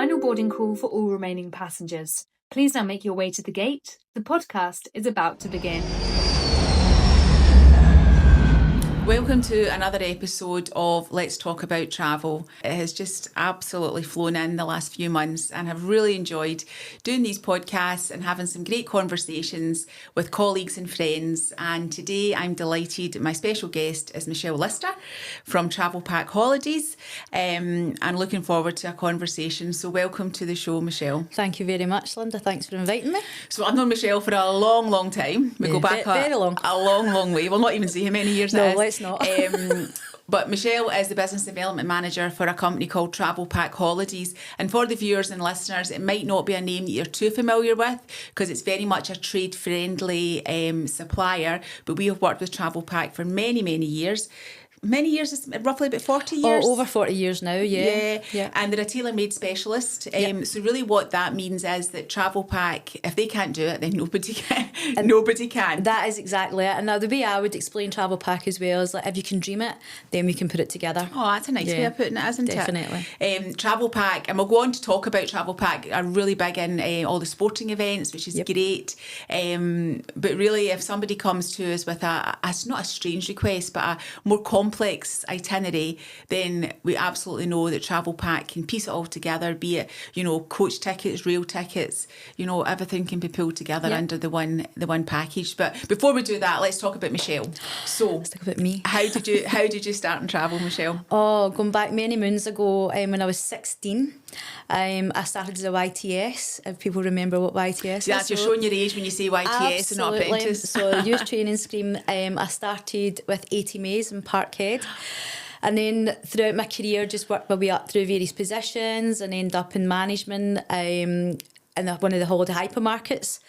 final boarding call for all remaining passengers. Please now make your way to the gate. The podcast is about to begin. Welcome to another episode of Let's Talk About Travel. It has just absolutely flown in the last few months and have really enjoyed doing these podcasts and having some great conversations with colleagues and friends. And today I'm delighted, my special guest is Michele Lister from Travelpack Holidays, and looking forward to a conversation. So welcome to the show, Michele. Thank you very much, Linda. Thanks for inviting me. So I've known Michele for a long, long time. We go back very long. A long, long way. We'll not even say how many years No, it is. let's not. But Michele is the business development manager for a company called Travelpack Holidays. And for the viewers and listeners, it might not be a name that you're too familiar with because it's very much a trade-friendly supplier. But we have worked with Travelpack for many, many years. Many years, roughly about 40 years. Oh, over 40 years now, yeah. And they're a tailor-made specialist. So really what that means is that Travelpack, if they can't do it, then nobody can. Nobody can. That is exactly it. And now the way I would explain Travelpack as well is like, if you can dream it, then we can put it together. Oh, that's a nice way of putting it, isn't Definitely. it? Travelpack, and we'll go on to talk about Travelpack, are really big in all the sporting events, which is great. But really, if somebody comes to us with it's not a strange request, but a more complex itinerary, then we absolutely know that Travelpack can piece it all together, be it, coach tickets, rail tickets, everything can be pulled together under the one package. But before we do that, let's talk about Michele. So let's talk about me. How did you start in travel, Michele? Oh, going back many moons ago, when I was 16, I started as a YTS, if people remember what YTS is. That's you're showing your age when you say YTS and not apprentice. So youth training scheme, I started with 80 Mays in Parkhead. And then throughout my career, just worked my way up through various positions and end up in management in one of the holiday hypermarkets.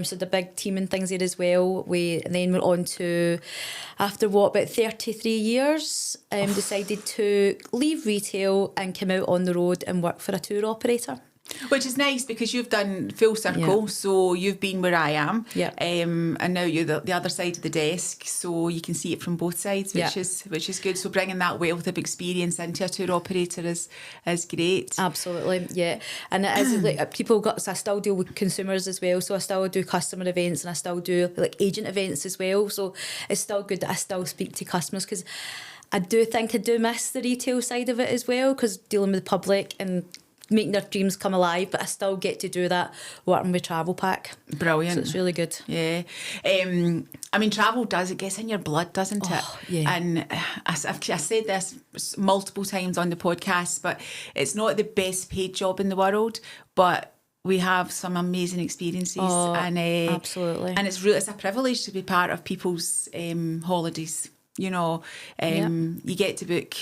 So the big team and things there as well. And then went on to, after about 33 years, decided to leave retail and come out on the road and work for a tour operator. Which is nice because you've done full circle, so you've been where I am, and now you're the other side of the desk, so you can see it from both sides, which is good. So bringing that wealth of experience into a tour operator is great. Absolutely, yeah. And it is like so I still deal with consumers as well, so I still do customer events and I still do like agent events as well. So it's still good that I still speak to customers because I do think I do miss the retail side of it as well, because dealing with the public and making their dreams come alive, but I still get to do that working with Travelpack. Brilliant. So it's really good. Yeah. Travel it gets in your blood, doesn't it? Yeah. And I've said this multiple times on the podcast, but it's not the best paid job in the world, but we have some amazing experiences. Absolutely. And it's a privilege to be part of people's holidays. You get to book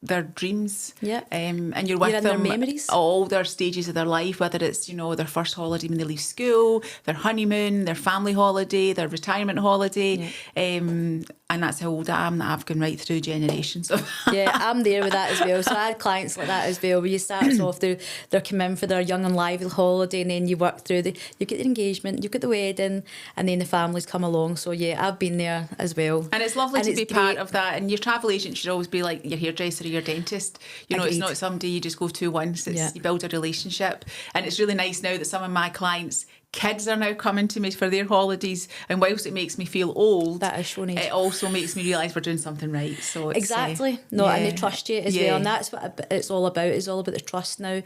their dreams, and you're with them their memories, all their stages of their life, whether it's their first holiday when they leave school, their honeymoon, their family holiday, their retirement holiday, and that's how old I am, that I've gone right through generations of I'm there with that as well. So I had clients like that as well, where you start off, they're coming in for their young and lively holiday, and then you work through you get the engagement, you get the wedding, and then the families come along. So I've been there as well, and it's lovely to be part of that. And your travel agent should always be like your hairdresser or your dentist. Agreed. It's not somebody you just go to once. You build a relationship, and it's really nice now that some of my clients' kids are now coming to me for their holidays, and whilst it makes me feel old, that is showing age. It also makes me realise we're doing something right. So it's, exactly. And they trust you as well, and that's what it's all about. It's all about the trust now,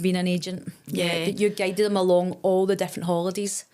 being an agent. You guide them along all the different holidays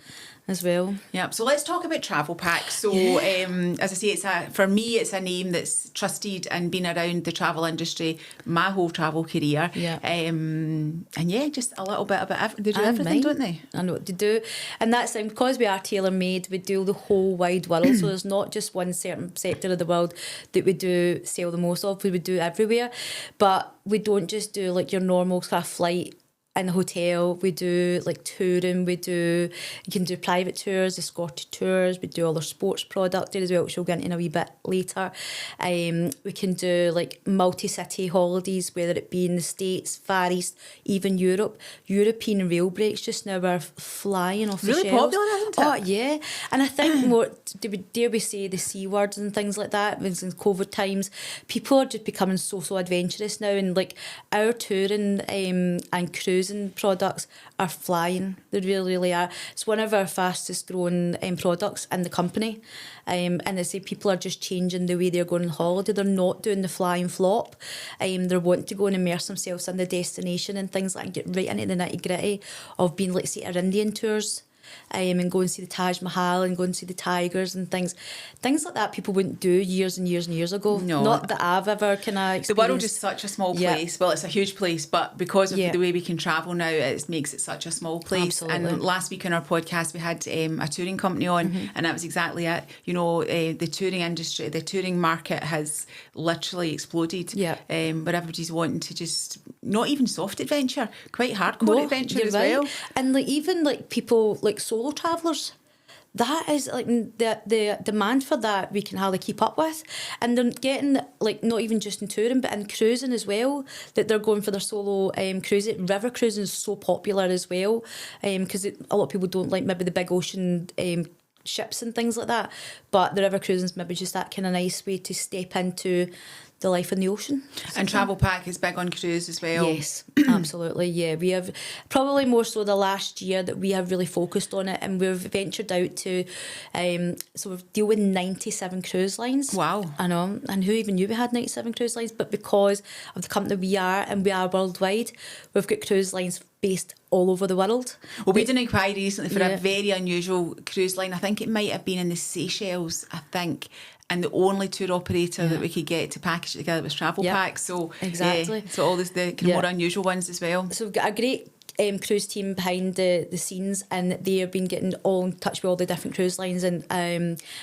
as well. Yeah, so let's talk about Travelpack. So as I say, for me it's a name that's trusted and been around the travel industry my whole travel career. And just a little bit about they do everything, don't they? I know what they do, and that's because we are tailor made, we deal the whole wide world. So there's not just one certain sector of the world that we do sell the most of. We would do everywhere, but we don't just do like your normal kind of flight in the hotel, we do like touring, you can do private tours, escorted tours, we do all our sports product there as well, which we'll get into in a wee bit later. We can do like multi-city holidays, whether it be in the States, Far East, even Europe. European rail breaks just now are flying off the shelves. Really popular, isn't it? Oh, yeah. And I think more, dare we say the C words and things like that, since COVID times, people are just becoming so adventurous now, and like our touring and cruising products are flying. They really are. It's one of our fastest growing products in the company. And I say people are just changing the way they're going on holiday. They're not doing the fly and flop. They're wanting to go and immerse themselves in the destination and things like that, and get right into the nitty gritty of being, like, say, our Indian tours. And go and see the Taj Mahal and go and see the tigers and things like that people wouldn't do years and years and years ago. No. Not that I've ever kind of experienced. The world is such a small place. Well, it's a huge place, but because of the way we can travel now, it makes it such a small place. Absolutely. And last week on our podcast, we had a touring company on, and that was exactly it. You know, the touring industry, the touring market has literally exploded. Yeah. Where everybody's wanting to just, not even soft adventure, quite hardcore adventure as well. And like even like people like solo travellers, that is like the demand for that we can hardly keep up with, and they're getting like not even just in touring but in cruising as well, that they're going for their solo cruising. River cruising is so popular as well, because a lot of people don't like maybe the big ocean ships and things like that, but the river cruising is maybe just that kind of nice way to step into the life in the ocean. And Travelpack is big on cruise as well. Yes, absolutely. Yeah, we have probably more so the last year that we have really focused on it, and we've ventured out to, so we've dealt with 97 cruise lines. Wow. I know, and who even knew we had 97 cruise lines? But because of the company we are, and we are worldwide, we've got cruise lines based all over the world. Well, we did an inquiry recently for a very unusual cruise line. I think it might have been in the Seychelles, and the only tour operator that we could get to package it together was Travelpack. So exactly. So all the kind of more unusual ones as well. So we've got a great cruise team behind the scenes, and they have been getting all in touch with all the different cruise lines and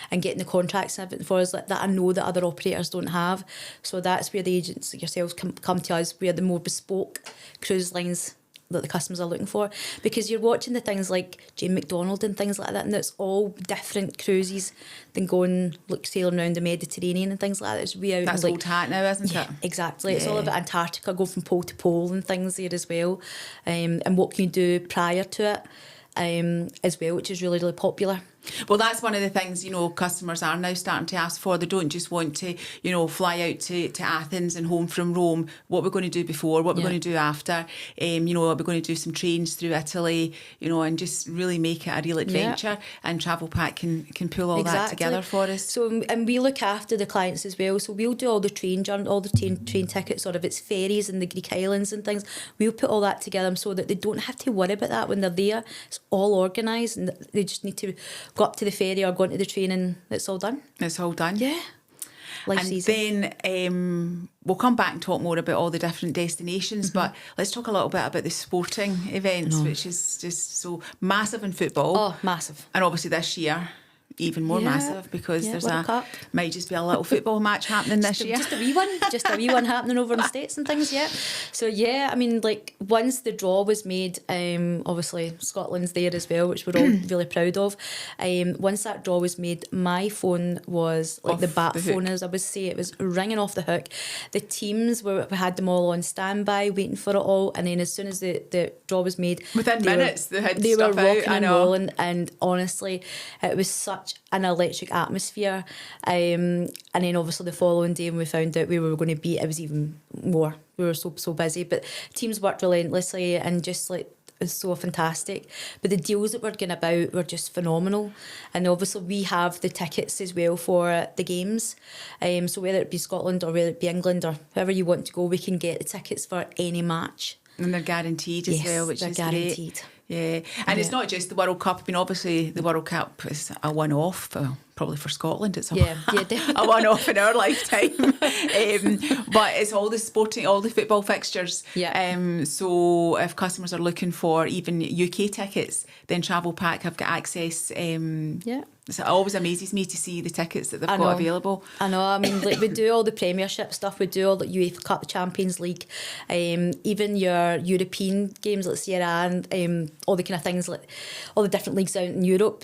getting the contracts and everything for us that I know that other operators don't have. So that's where the agents like yourselves come to us. We're the more bespoke cruise lines that the customers are looking for, because you're watching the things like Jane McDonald and things like that, and it's all different cruises than going sailing around the Mediterranean and things like that. It's That's old hat now, isn't it? Exactly. It's all about Antarctica, go from pole to pole and things there as well, and what can you do prior to it as well, which is really popular. Well, that's one of the things, you know, customers are now starting to ask for. They don't just want to, you know, fly out to Athens and home from Rome. What we're going to do before, what we're going to do after. You know, we're going to do some trains through Italy, you know, and just really make it a real adventure. Yeah. And Travelpack can pull all that together for us. So, and we look after the clients as well. So we'll do all the train tickets, or if it's ferries in the Greek islands and things, we'll put all that together so that they don't have to worry about that when they're there. It's all organised, and they just need to go up to the ferry or go into the train and it's all done. It's all done. Yeah. Life's easy. Then we'll come back and talk more about all the different destinations, but let's talk a little bit about the sporting events, which is just so massive in football. Oh, massive. And obviously this year, even more massive, because there's might just be a little football match happening this year. Just a wee one happening over in the States and things, So I mean, like, once the draw was made, obviously Scotland's there as well, which we're all really proud of. Once that draw was made, my phone was like the bat phone, as I would say. It was ringing off the hook. The teams we had them all on standby, waiting for it all, and then as soon as the draw was made, within minutes they were rocking and rolling, and honestly, it was such an electric atmosphere, and then obviously the following day when we found out we were going to beat, it was even more. We were so busy, but teams worked relentlessly and just like it was so fantastic. But the deals that we're going about were just phenomenal, and obviously we have the tickets as well for the games, so whether it be Scotland or whether it be England or wherever you want to go, we can get the tickets for any match. And they're guaranteed as well, which is guaranteed. great. Yeah, and it's not just the World Cup. I mean, obviously the World Cup is a one-off. Probably for Scotland, it's a one-off in our lifetime. But it's all the football fixtures. Yeah. So if customers are looking for even UK tickets, then Travelpack have got access. So it always amazes me to see the tickets that they've got available. I know. I mean, like, we do all the Premiership stuff. We do all the UEFA Cup, Champions League, even your European games like Serie A and all the kind of things, like all the different leagues out in Europe.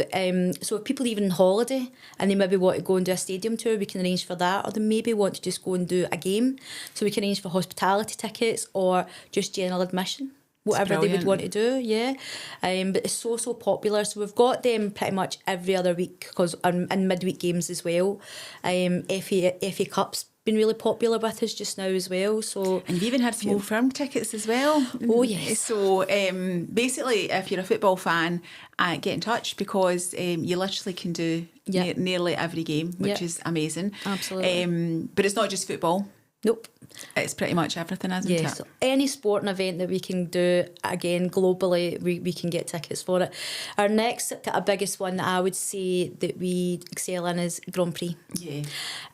So if people even on holiday and they maybe want to go and do a stadium tour, we can arrange for that. Or they maybe want to just go and do a game. So we can arrange for hospitality tickets or just general admission. Whatever they would want to do, yeah. But it's so popular. So we've got them pretty much every other week because in midweek games as well. FA Cup's been really popular with us just now as well. So and you've even had small firm tickets as well. Oh yes. So basically, if you're a football fan, get in touch because you literally can do nearly every game, which is amazing. Absolutely. But it's not just football. Nope. It's pretty much everything, isn't it? So any sporting event that we can do, again, globally, we can get tickets for it. Our next, biggest one that I would say that we excel in is Grand Prix. Yeah.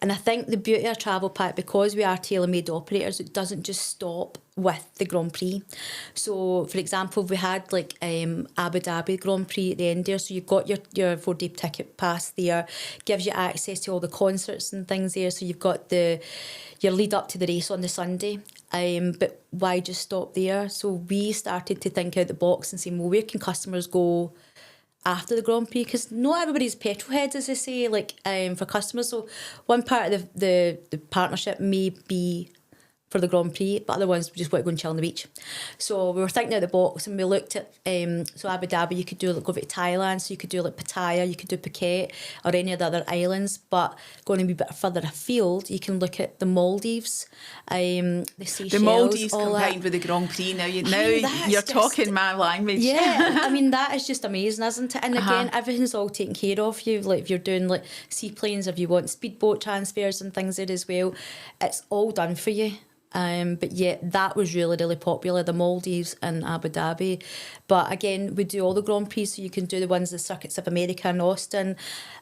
And I think the beauty of Travelpack, because we are tailor-made operators, it doesn't just stop with the Grand Prix. So, for example, we had like Abu Dhabi Grand Prix at the end there, so you've got your 4-day ticket pass there, gives you access to all the concerts and things there, so you've got your lead up to the race on the Sunday. But why just stop there? So we started to think out the box and say, well, where can customers go after the Grand Prix? Because not everybody's petrol heads, as they say, like for customers. So one part of the partnership may be for the Grand Prix, but other ones just want to go and chill on the beach. So we were thinking out the box and we looked at, so Abu Dhabi, you could do like go over to Thailand, so you could do like Pattaya, you could do Phuket or any of the other islands, but going a wee bit further afield, you can look at the Maldives, the Seychelles. The Maldives combined with the Grand Prix, now you're talking my language. Yeah, I mean, that is just amazing, isn't it? And again, everything's all taken care of you, like if you're doing like seaplanes, if you want speedboat transfers and things there as well, it's all done for you. But yeah, that was really popular, the Maldives and Abu Dhabi. But again, we do all the Grand Prix, so you can do the ones, the Circuits of America and Austin.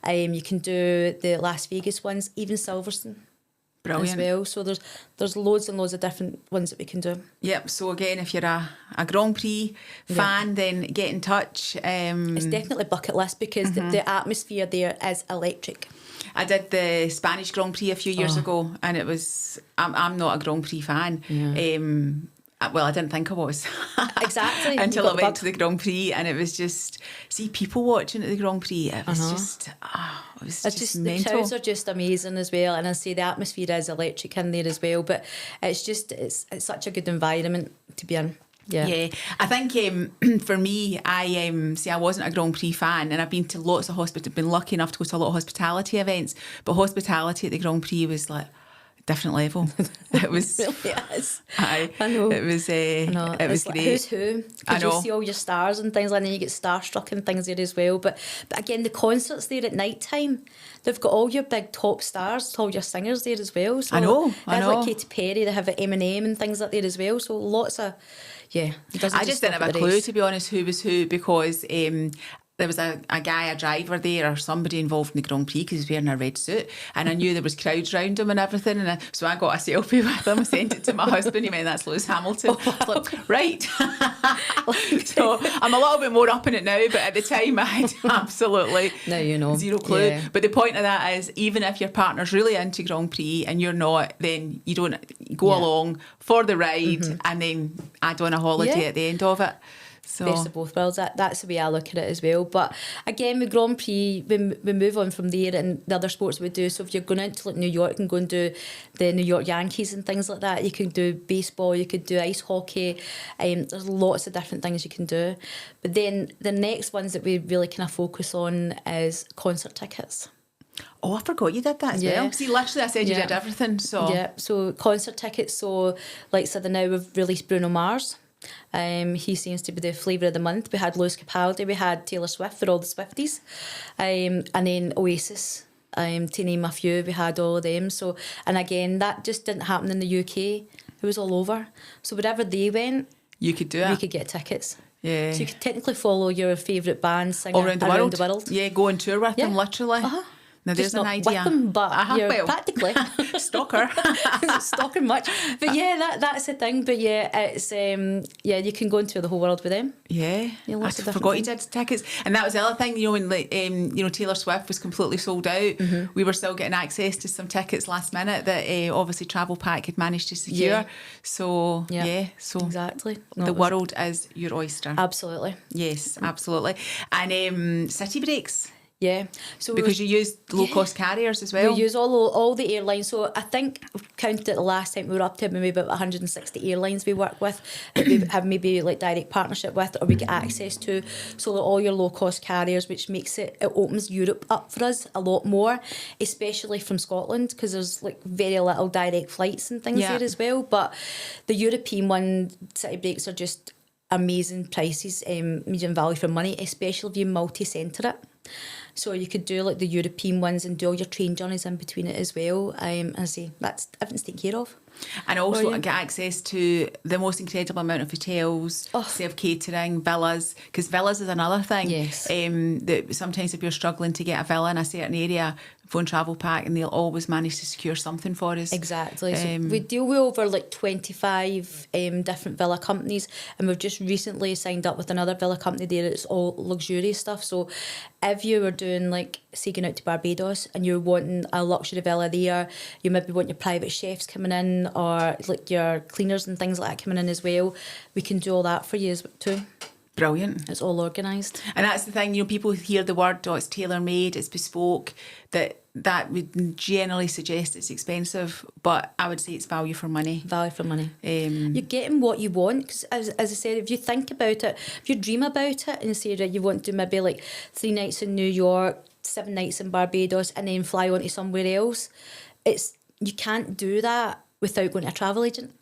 You can do the Las Vegas ones, even Silverstone. Brilliant. As well. So there's loads and loads of different ones that we can do. Yep. So again, if you're a Grand Prix fan, then get in touch. It's definitely bucket list because the atmosphere there is electric. I did the Spanish Grand Prix a few years ago, and it was. I'm not a Grand Prix fan. Yeah. Well, I didn't think I was. Exactly. Until I went to the Grand Prix, and it was just people watching at the Grand Prix. It was just. It was just mental. The crowds are just amazing as well, and I say the atmosphere is electric in there as well. But it's just it's such a good environment to be in. Yeah, I think for me, I wasn't a Grand Prix fan, and I've been to lots of been lucky enough to go to a lot of hospitality events, but hospitality at the Grand Prix was like different level. It was it really is. I know. It was it was like great. Who's who? Because you see all your stars and things, and then you get starstruck and things there as well. But again, the concerts there at night time, they've got all your big top stars, all your singers there as well. So I know. Like Katy Perry, they have Eminem and things like there as well. So lots of I just didn't have a clue, to be honest, who was who, because there was a driver there or somebody involved in the Grand Prix because he was wearing a red suit, and I knew there was crowds around him and everything, and so I got a selfie with him. I sent it to my husband. He went, "That's Lewis Hamilton." I was like, right. So I'm a little bit more up in it now, but at the time I had absolutely zero clue. Yeah. But the point of that is, even if your partner's really into Grand Prix and you're not, then you don't go along for the ride and then add on a holiday at the end of it. So. Best of both worlds. That's the way I look at it as well. But again, with Grand Prix, we move on from there and the other sports we do. So if you're going out to like New York and go and do the New York Yankees and things like that, you can do baseball, you could do ice hockey. There's lots of different things you can do. But then the next ones that we really kind of focus on is concert tickets. Oh, I forgot you did that as well. See, literally I said you did everything. So concert tickets. So like so now we've released Bruno Mars. He seems to be the flavour of the month. We had Lewis Capaldi, we had Taylor Swift for all the Swifties, and then Oasis, to name a few. We had all of them. So, and again, that just didn't happen in the UK. It was all over. So wherever they went, You could do it. we could get tickets. Yeah. So you could technically follow your favourite band singer All around the world. Yeah, go on tour with them, literally. Now, there's Just an not idea. with them, but you're well, practically stalker. stalking much. But yeah, that's the thing. But yeah, it's you can go and tour the whole world with them. Yeah, I forgot you did tickets, and that was the other thing. You know, when like Taylor Swift was completely sold out, we were still getting access to some tickets last minute that obviously Travelpack had managed to secure. Yeah. So so exactly, the world is your oyster. Absolutely. Yes, absolutely. And city breaks. Yeah, so because you use low cost carriers as well. We use all the airlines. So I think I've counted it the last time we were up to maybe about 160 airlines we work with that we have maybe like direct partnership with or we get access to. So all your low cost carriers, which makes it opens Europe up for us a lot more, especially from Scotland because there's like very little direct flights and things there as well. But the European one city breaks are just amazing prices, medium value for money, especially if you multi-centre it. So you could do like the European ones and do all your train journeys in between it as well. And I say that's everything's taken care of. And also get access to the most incredible amount of hotels, self-catering, villas, because villas is another thing. Yes. That sometimes if you're struggling to get a villa in a certain area, phone Travelpack and they'll always manage to secure something for us. Exactly. So we deal with over like 25 different villa companies, and we've just recently signed up with another villa company there. It's all luxurious stuff. So if you were doing like, say, going out to Barbados and you're wanting a luxury villa there, you maybe want your private chefs coming in or like your cleaners and things like that coming in as well, we can do all that for you too. Brilliant. It's all organised. And that's the thing, people hear the word, it's tailor-made, it's bespoke, that would generally suggest it's expensive, but I would say it's value for money. Value for money. You're getting what you want, because as I said, if you think about it, if you dream about it and say that you want to maybe like 3 nights in New York, 7 nights in Barbados and then fly on to somewhere else, you can't do that without going to a travel agent.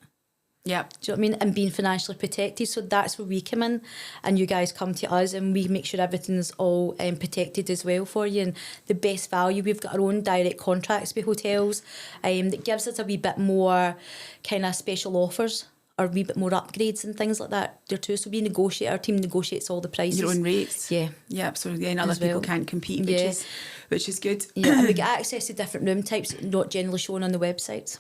Yeah. Do you know what I mean? And being financially protected. So that's where we come in and you guys come to us and we make sure everything's all protected as well for you. And the best value, we've got our own direct contracts with hotels that gives us a wee bit more kind of special offers or a wee bit more upgrades and things like that there too. So we negotiate, our team negotiates all the prices. Your own rates? Yeah. Yeah, absolutely. And other people can't compete, which is good. Yeah, and we get access to different room types not generally shown on the websites.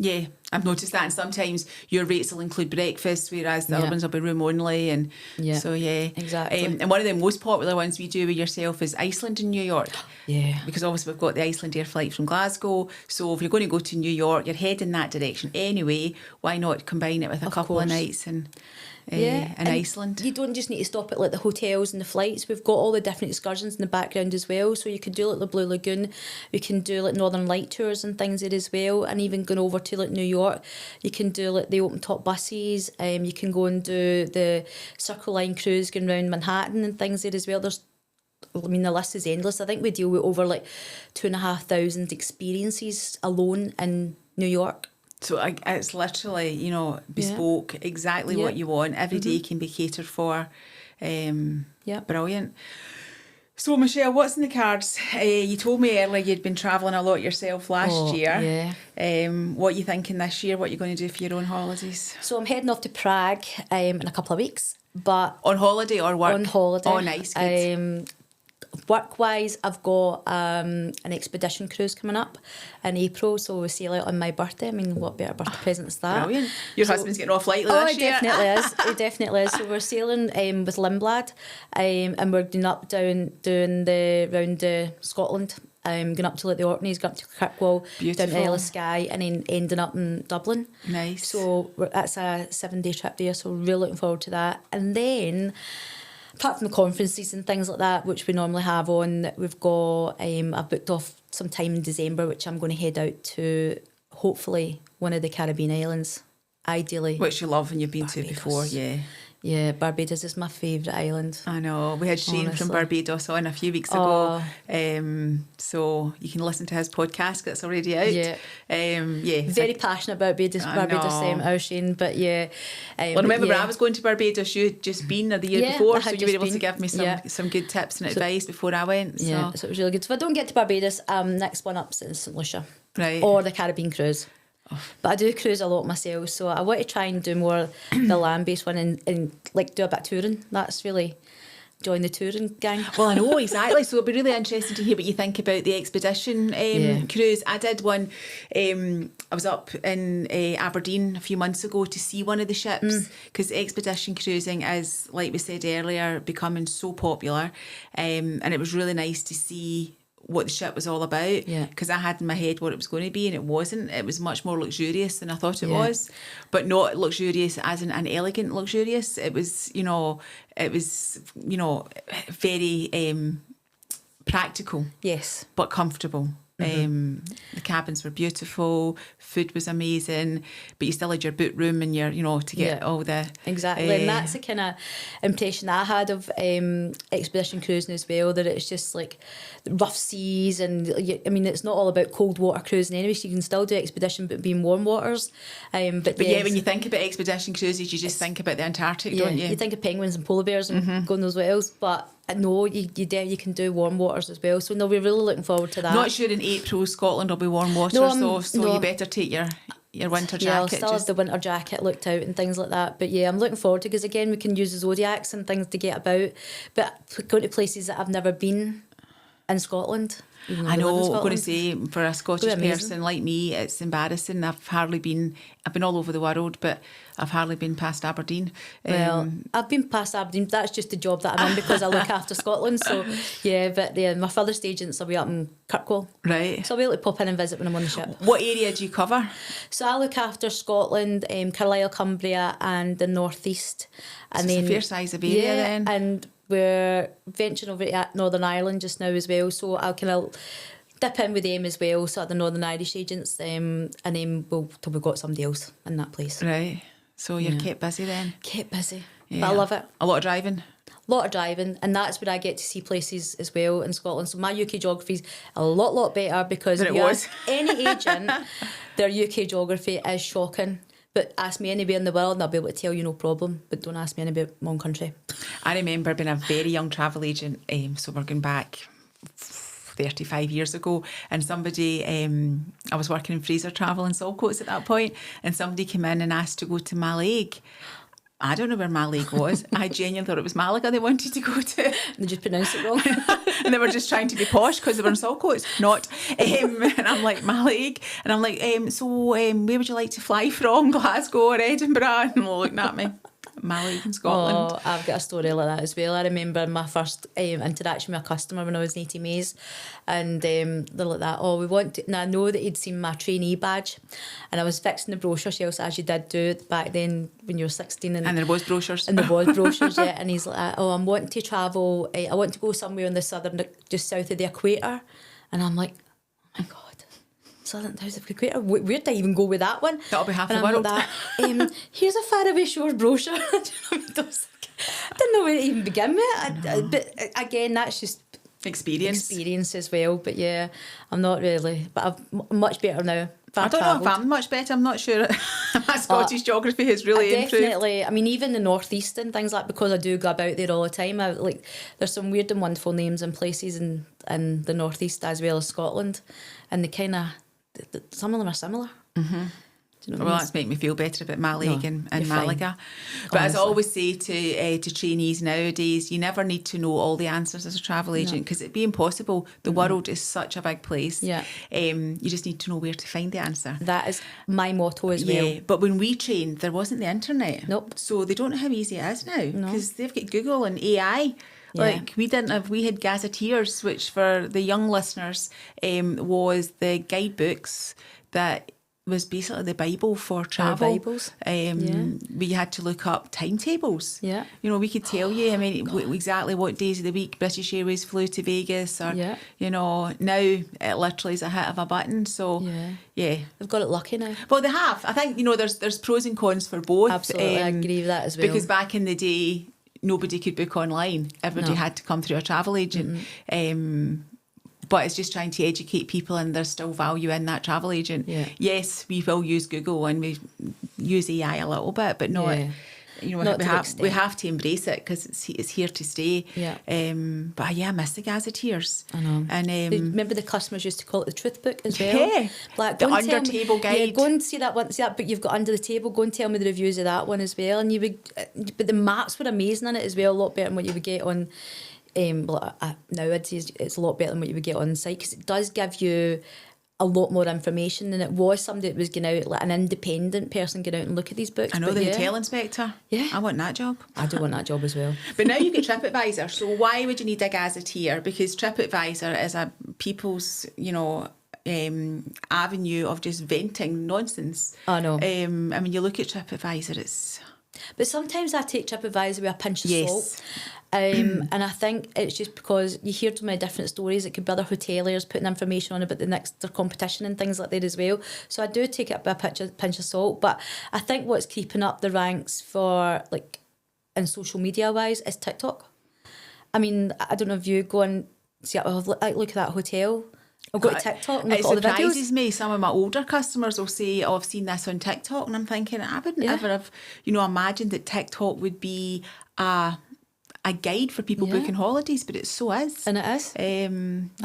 Yeah, I've noticed that, and sometimes your rates will include breakfast, whereas the other ones will be room only, and so exactly. And one of the most popular ones we do with yourself is Iceland and New York. Yeah, because obviously we've got the Iceland Air flight from Glasgow, so if you're going to go to New York, you're heading that direction anyway. Why not combine it with a couple of nights in Iceland? You don't just need to stop at like the hotels and the flights. We've got all the different excursions in the background as well. So you can do like the Blue Lagoon, we can do like Northern Light tours and things there as well. And even going over to like New York, you can do like the open top buses. You can go and do the Circle Line cruise going around Manhattan and things there as well. The list is endless. I think we deal with over like 2,500 experiences alone in New York. So it's literally, bespoke, exactly what you want. Every day can be catered for. Brilliant. So, Michelle, what's in the cards? You told me earlier you'd been travelling a lot yourself last year. Yeah. What are you thinking this year? What are you going to do for your own holidays? So I'm heading off to Prague in a couple of weeks. But on holiday or work? On holiday. Oh, nice. Good. Work-wise, I've got an expedition cruise coming up in April, so we'll sail out on my birthday. I mean, what better birthday present is that? Brilliant. Your husband's getting off lightly this year. It definitely is. So we're sailing with Lindblad, and we're doing the Scotland. Going up to like the Orkneys, going up to Kirkwall, down to Isle of Skye, and then ending up in Dublin. Nice. So that's a 7-day trip there, so really looking forward to that. And then, apart from the conferences and things like that, which we normally have on, we've got, I've booked off some time in December, which I'm going to head out to, hopefully, one of the Caribbean islands, ideally. Which you love and you've been to before, yeah. Yeah, Barbados is my favourite island. I know. We had Shane from Barbados on a few weeks ago. So you can listen to his podcast that's already out. Yeah. Very passionate about Barbados, our Shane. But I remember when I was going to Barbados, you had just been there the year before, so you were able to give me some good tips and advice before I went. Yeah, so it was really good. So if I don't get to Barbados, next one up is St Lucia. Right. Or the Caribbean cruise. But I do cruise a lot myself, so I want to try and do more the land-based one and like do a bit of touring. That's really join the touring gang. Well, I know, exactly. So it'll be really interesting to hear what you think about the expedition cruise. I did one, I was up in Aberdeen a few months ago to see one of the ships, because expedition cruising is, like we said earlier, becoming so popular. And it was really nice to see what the ship was all about, because I had in my head what it was going to be, and it wasn't. It was much more luxurious than I thought it was, but not luxurious as in an elegant luxurious. It was, very practical, Yes. but comfortable. The cabins were beautiful, food was amazing, but you still had your boot room and your, to get all the... Exactly, and that's the kind of impression I had of expedition cruising as well, that it's just like rough seas, and it's not all about cold water cruising anyway, so you can still do expedition but be in warm waters. But when you think about expedition cruises, you just think about the Antarctic, don't you? You think of penguins and polar bears and going those wells, but no, you can do warm waters as well. So no, we're really looking forward to that. Not sure in April Scotland will be warm waters so you better take your winter jacket. Yeah, I'll still have the winter jacket looked out and things like that. But yeah, I'm looking forward to it, because again, we can use the Zodiacs and things to get about. But going to places that I've never been in Scotland. I know, I'm going to say, for a Scottish person like me, it's embarrassing. I've been all over the world, but I've hardly been past Aberdeen. Well, I've been past Aberdeen. That's just the job that I'm in, because I look after Scotland. So, my furthest agents will be up in Kirkwall. Right. So I'll be able to pop in and visit when I'm on the ship. What area do you cover? So I look after Scotland, Carlisle, Cumbria and the North East. And so it's a fair size of area then. And we're venturing over to Northern Ireland just now as well, so I'll kind of dip in with them as well, so at the Northern Irish agents, and then till we've got somebody else in that place. Right, so you're kept busy then? Kept busy, but I love it. A lot of driving? A lot of driving, and that's where I get to see places as well in Scotland. So my UK geography's a lot better, because any agent, their UK geography is shocking. But ask me anywhere in the world and I'll be able to tell you no problem. But don't ask me anywhere in my own country. I remember being a very young travel agent, so we're going back 35 years ago, and somebody, I was working in Fraser Travel in Saltcoats at that point, and somebody came in and asked to go to Mallaig. I don't know where Mallaig was. I genuinely thought it was Malaga they wanted to go to. They just pronounced it wrong. And they were just trying to be posh because they were in Saltcoats. Not. And I'm like, Mallaig. And I'm like, where would you like to fly from? Glasgow or Edinburgh? And they're looking at me. Mallaig in Scotland. Oh, I've got a story like that as well. I remember my first interaction with a customer when I was in 80 Mays, and they're like that, we want to, and I know that he'd seen my trainee badge, and I was fixing the brochure shelves as you did do back then when you were 16, and there was brochures. And there was brochures, yeah. And he's like, I'm wanting to travel, I want to go somewhere on the southern, just south of the equator. And I'm like, oh my God, southern south of the equator, where did I even go with that one? That'll be half the world. Like that, here's a faraway shores brochure. I didn't know where to even begin with. But again, that's just experience as well. But yeah, I'm not really, but I'm much better now. I don't know if I'm much better. I'm not sure. My Scottish geography has really improved. Definitely. I mean, even the North East and things like, because I do go about there all the time. There's some weird and wonderful names and places in the North East as well as Scotland, and they kind of, some of them are similar. Mm-hmm. Do you know well, that's making me feel better about Mallaig and Malaga. But honestly, as I always say to trainees nowadays, you never need to know all the answers as a travel agent, because it'd be impossible. The world is such a big place. Yeah. You just need to know where to find the answer. That is my motto as well. Yeah, but when we trained, there wasn't the internet. Nope. So they don't know how easy it is now, because they've got Google and AI. Yeah. Like we had gazetteers, which for the young listeners was the guidebooks that was basically the Bible for travel. Bibles. We had to look up timetables. Yeah. We could tell you, exactly what days of the week British Airways flew to Vegas, or, now it literally is a hit of a button. So, yeah. They've got it lucky now. Well, they have. I think, there's pros and cons for both. Absolutely, I agree with that as well. Because back in the day, nobody could book online. Everybody had to come through a travel agent. But it's just trying to educate people, and there's still value in that travel agent. Yeah. Yes, we will use Google and we use AI a little bit, but not you know, Not we to the have extent. to embrace it because it's here to stay. Yeah. But yeah, I miss the gazetteers. I know. And Remember the customers used to call it the truth book as well? yeah, Like, the go and tell under me- table Yeah, guide. go and see that one. See that book you've got under the table. Go and tell me the reviews of that one as well. And you would, but the maps were amazing in it as well. A lot better than what you would get on. Nowadays, it's a lot better than what you would get on site because it does give you a lot more information than it was somebody that was going out, like an independent person going out and look at these books. I know, But the yeah, hotel inspector. Yeah. I want that job. I do want that job as well. But now you've got TripAdvisor, so why would you need a gazetteer? Because TripAdvisor is a people's, you know, avenue of just venting nonsense. I know. I mean, you look at TripAdvisor, it's... But sometimes I take TripAdvisor with a pinch of Yes. salt. And I think it's just because you hear so many different stories. It could be other hoteliers putting information on about their competition and things like that as well. So I do take it with a pinch of salt. But I think what's keeping up the ranks for, like, in social media wise is TikTok. I mean, I don't know if you go and see, look at that hotel. I'll go to TikTok and look It at all the videos. surprises me. Some of my older customers will say, "Oh, I've seen this on TikTok," and I'm thinking, I wouldn't ever have, you know, imagined that TikTok would be a guide for people booking holidays, but it so is. And it is. I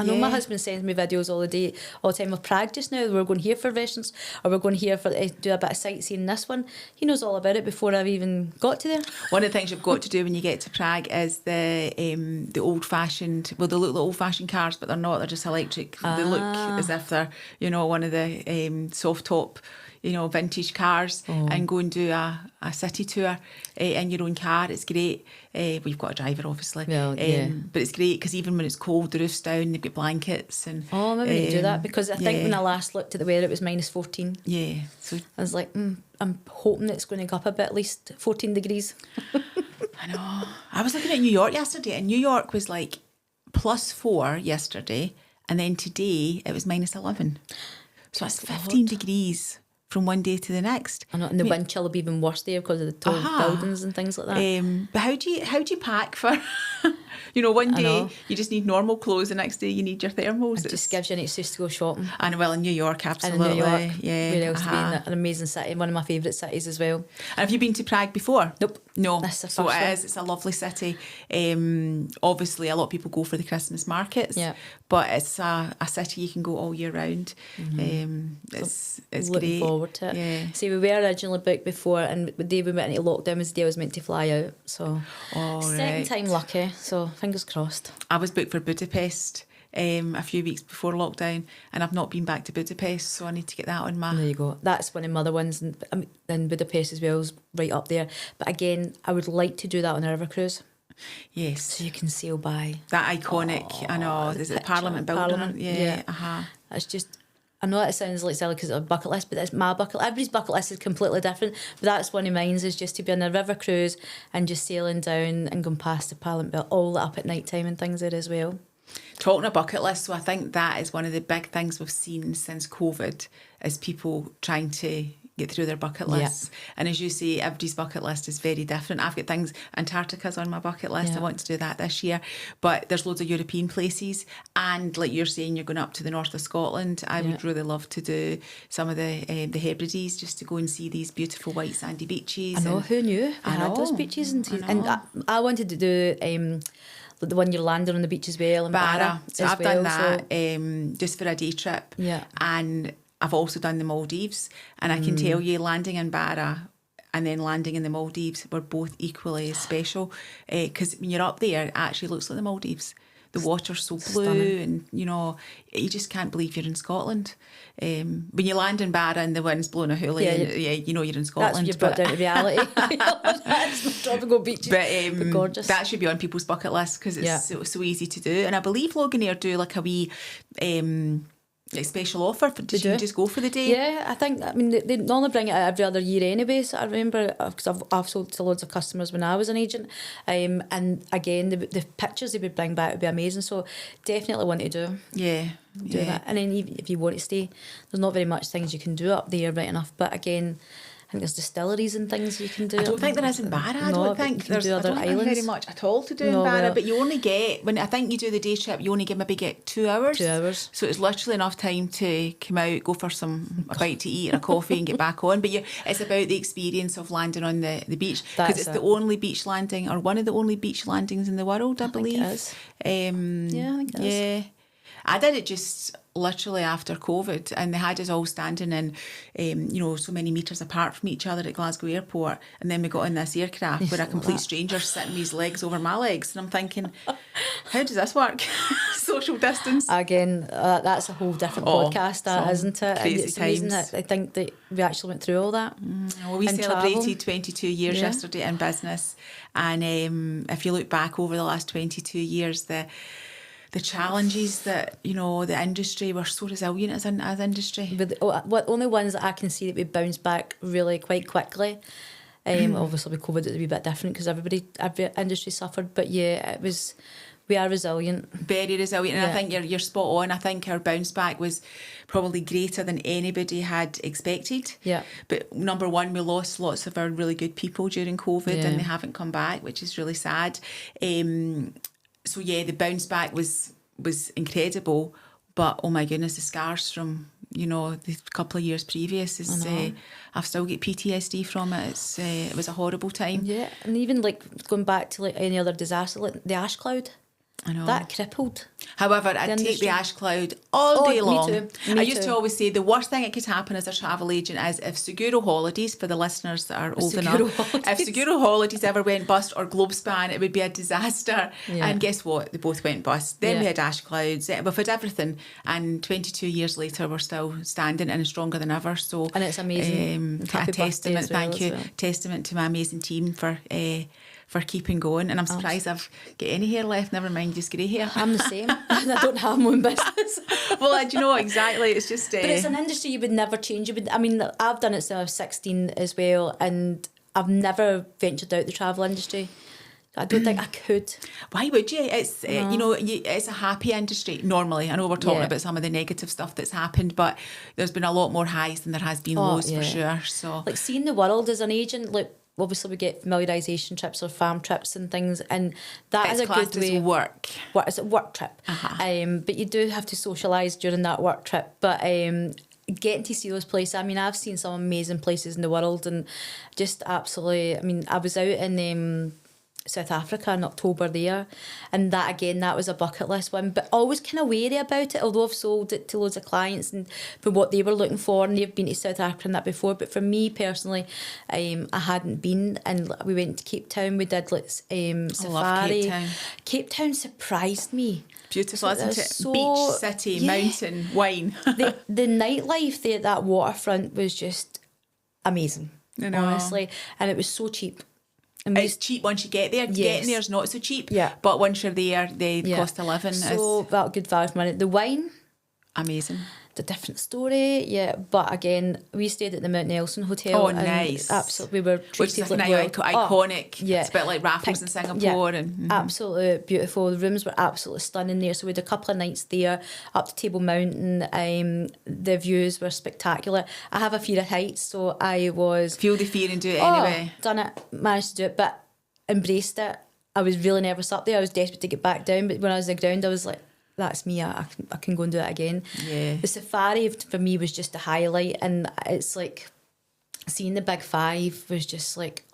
know my husband sends me videos all the time of Prague just now. We're going here for restaurants, or we're going here for do a bit of sightseeing. This one, he knows all about it before I've even got to there. One of the things you've got to do when you get to Prague is the old-fashioned, well, they look like old-fashioned cars, but they're not, they're just electric. They look as if they're, you know, one of the soft-top, you know, vintage cars, and go and do a city tour in your own car. It's great. We've got a driver, obviously. Well, yeah. But it's great because even when it's cold, the roof's down, they've got blankets. And Oh, maybe we need to do that because I think when I last looked at the weather, it was -14. Yeah. So I was like, I'm hoping it's going to go up a bit, at least 14 degrees. I know. I was looking at New York yesterday, and New York was like +4 yesterday, and then today it was -11. So that's 15 degrees from one day to the next. I know, and the wind chill will be even worse there because of the tall buildings and things like that. But how do you pack for? You know, one day know. you just need normal clothes, the next day you need your thermals. It just gives you an excuse to go shopping. And well, in New York, And absolutely. in New York, yeah. where else to be? An amazing city, one of my favourite cities as well. And have you been to Prague before? Nope. No. This is the So first it one. is. It's a lovely city. Obviously, a lot of people go for the Christmas markets. Yeah. But it's a city you can go all year round. It's Looking great. forward to it. Yeah. See, we were originally booked before, and the day we went into lockdown was the day I was meant to fly out. So, second right. time lucky. So, fingers crossed. I was booked for Budapest a few weeks before lockdown, and I've not been back to Budapest, so I need to get that on my... There you go. That's one of my other ones, and Budapest as well is right up there. But again, I would like to do that on a river cruise, Yes. so you can sail by. That iconic, I know, the is it picture, Parliament building? Parliament, Yeah. yeah. Uh-huh. It's just, I know it sounds like silly because it's a bucket list, but it's my bucket. Everybody's bucket list is completely different. But that's one of mine, is just to be on a river cruise and just sailing down and going past the Parliament building, all lit up at night time and things there as well. Talking a bucket list, so I think that is one of the big things we've seen since COVID, is people trying to get through their bucket lists. And as you say, everybody's bucket list is very different. I've got things, Antarctica's on my bucket list. Yeah. I want to do that this year. But there's loads of European places. And like you're saying, you're going up to the north of Scotland. I would really love to do some of the Hebrides, just to go and see these beautiful white sandy beaches. I know, who knew? I We had those know, beaches. I And know. I wanted to do the one you're landing on the beach as well. And Barra. So as I've well, done that just for a day trip. Yeah. And I've also done the Maldives. And I can tell you, landing in Barra and then landing in the Maldives were both equally as special. Because when you're up there, it actually looks like the Maldives. The water's so blue, Stunning. and, you know, you just can't believe you're in Scotland. When you land in Barra and the wind's blowing a hoolie, you know you're in That's Scotland. what you've brought down to reality. That's the tropical beaches. But gorgeous. that should be on people's bucket list because it's so easy to do. And I believe Loganair do like a wee like special offer. Did you just go for the day? Yeah, I mean, they normally bring it out every other year anyway. So I remember, because I've sold to loads of customers when I was an agent. And again, the pictures they would bring back would be amazing. So definitely want to do Yeah. that. And then if you want to stay, there's not very much things you can do up there right enough. But again, I think there's distilleries and things you can do. I don't think there is in Barra. I don't think there's other I don't islands. think very much at all to do in Barra, but you only get, when I think you do the day trip, you only maybe get 2 hours. 2 hours. So it's literally enough time to come out, go for a bite to eat and a coffee and get back on. But it's about the experience of landing on the beach, because it's the only beach landing, or one of the only beach landings in the world, I believe. Think it is. Yeah, I think it is. I did it just literally after COVID, and they had us all standing in, so many metres apart from each other at Glasgow Airport, and then we got in this aircraft where a complete stranger sitting with his legs over my legs, and I'm thinking, how does this work? Social distance. Again, that's a whole different podcast, isn't it? Crazy It's amazing times. that I think that we actually went through all that. Well, we and celebrated travel. 22 years yesterday in business, and if you look back over the last 22 years, the challenges that, the industry, were so resilient as industry. But the only ones that I can see that we bounced back really quite quickly. Obviously with COVID, it's a wee bit different because every industry suffered. But yeah, we are resilient. Very resilient, and I think you're spot on. I think our bounce back was probably greater than anybody had expected. Yeah. But number one, we lost lots of our really good people during COVID, and they haven't come back, which is really sad. So yeah, the bounce back was incredible, but oh my goodness, the scars from the couple of years previous is I've still got PTSD from it. It was a horrible time. Yeah, and even like going back to like any other disaster, like the ash cloud. I know. That crippled. However, I'd take the ash cloud all day long. Me too. I used to always say the worst thing that could happen as a travel agent is if Seguro Holidays, for the listeners that are old enough, if Seguro Holidays ever went bust, or Globespan, it would be a disaster. Yeah. And guess what? They both went bust. Then we Yeah. had ash clouds. We've had everything. And 22 years later, we're still standing and stronger than ever. So, And it's amazing. A Happy birthday testament, as well, thank you. as well. Testament to my amazing team for keeping going. And I'm surprised I've got any hair left, never mind just grey hair. I'm the same. I don't have my own business. Well, do you know, exactly. It's just... But it's an industry you would never change. I've done it since I was 16 as well, and I've never ventured out the travel industry. I don't think I could. Why would you? It's it's a happy industry normally. I know we're talking Yeah. about some of the negative stuff that's happened, but there's been a lot more highs than there has been lows for sure. So, like seeing the world as an agent, like obviously we get familiarisation trips or farm trips and things, and that is it's a good classed as way. work. It's a work trip, but you do have to socialise during that work trip. But getting to see those places, I've seen some amazing places in the world, and just absolutely. I was out in South Africa in October there, and that was a bucket list one, but always kind of wary about it, although I've sold it to loads of clients and for what they were looking for, and they've been to South Africa and that before. But for me personally, I hadn't been, and we went to Cape Town. We did safari. I love Cape Town. Cape Town surprised me. Beautiful, isn't it? So, Beach, city, mountain, wine. the nightlife there at that waterfront was just amazing, I know. honestly, and it was so cheap. And It's cheap once you get there. Yes. Getting there is not so cheap. Yeah. But once you're there, the cost of living so is that good value for money. The wine, amazing. the different story, but again, we stayed at the Mount Nelson Hotel. Oh, and nice. Absolutely, we were Which treated is like iconic. yeah. It's a bit like Raffles in Singapore. And absolutely beautiful. The rooms were absolutely stunning there. So we had a couple of nights there up to Table Mountain. The views were spectacular. I have a fear of heights, so I was feel the fear and do it anyway. Done it, managed to do it, but embraced it. I was really nervous up there. I was desperate to get back down, but when I was on the ground, I was like, that's me. I can go and do it again. Yeah. The safari for me was just a highlight, and it's like seeing the big five was just like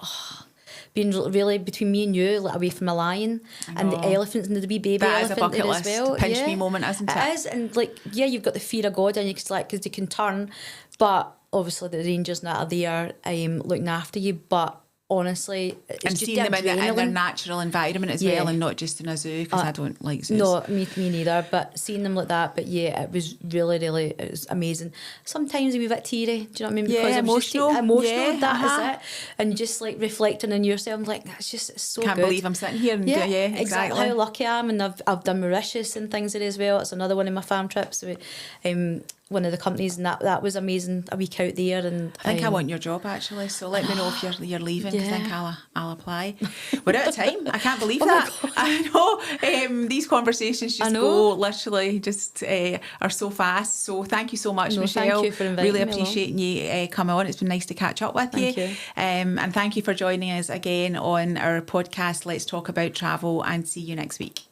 being really between me and you, like away from a lion and the elephants and the wee baby That is a elephant bucket there list. as well. Pinch me moment, isn't it? It is, and like you've got the fear of God, and you because they can turn, but obviously the rangers that are there looking after you, but. Honestly, it's and just seeing them in their adrenaline. natural environment as well, and not just in a zoo, because I don't like zoos. No, me neither. But seeing them like that, but yeah, it was really, it was amazing. Sometimes a wee bit teary. Do you know what I mean? Because it was just emotional. Yeah, that is it. And just like reflecting on yourself, like it's so Can't good. believe I'm sitting here. And Yeah, exactly. How lucky I am, and I've done Mauritius and things there as well. It's another one of my farm trips. one of the companies, and that was amazing. A week out there, and I think I want your job actually. So let me know if you're leaving. Because I think I'll apply. We're out of time. I can't believe that. I know these conversations just go literally just are so fast. So thank you so much, Michelle. Thank you for inviting really me appreciating you coming on. It's been nice to catch up with you. Thank you. And thank you for joining us again on our podcast. Let's talk about travel, and see you next week.